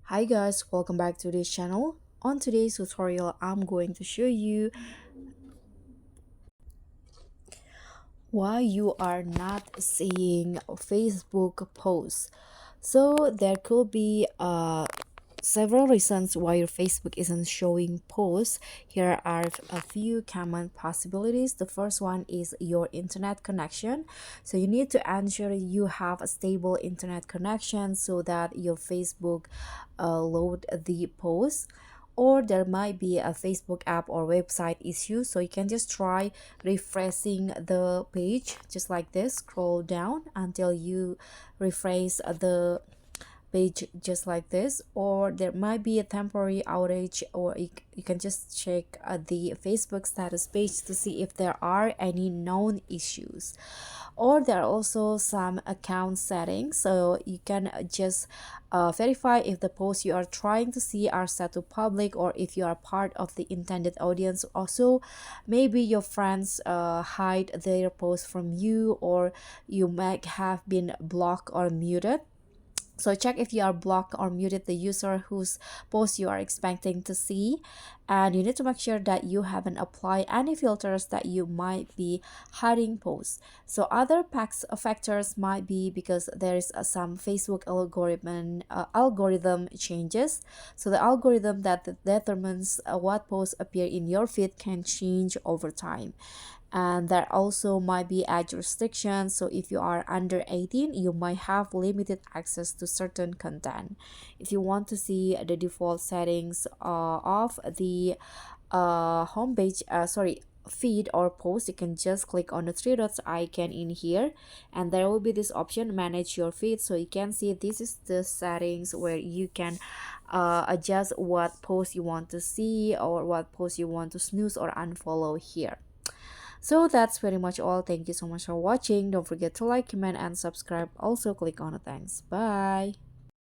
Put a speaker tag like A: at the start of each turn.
A: Hi guys, welcome back to this channel. On today's tutorial, I'm going to show you why you are not seeing Facebook posts. So there could be several reasons why your Facebook isn't showing posts. Here are a few common possibilities. The first one is your internet connection. So you need to ensure you have a stable internet connection so that your Facebook load the posts. Or there might be a Facebook app or website issue, so you can just try refreshing the page just like this. Scroll down until you refresh the page just like this, or there might be a temporary outage, or you can just check the Facebook status page to see if there are any known issues. Or there are also some account settings, so you can just verify if the posts you are trying to see are set to public or if you are part of the intended audience. Also, maybe your friends hide their posts from you, or you might have been blocked or muted. So check if you are blocked or muted the user whose post you are expecting to see, and you need to make sure that you haven't applied any filters that you might be hiding posts. So other factors might be because there is some Facebook algorithm changes. So the algorithm that determines what posts appear in your feed can change over time, and there also might be age restrictions. So if you are under 18, you might have limited access to certain content. If you want to see the default settings of the homepage feed or post, you can just click on the three dots icon in here, and there will be this option manage your feed. So you can see this is the settings where you can adjust what post you want to see or what post you want to snooze or unfollow here. So that's pretty much all. Thank you so much for watching. Don't forget to like, comment, and subscribe. Also click on the thanks. Bye.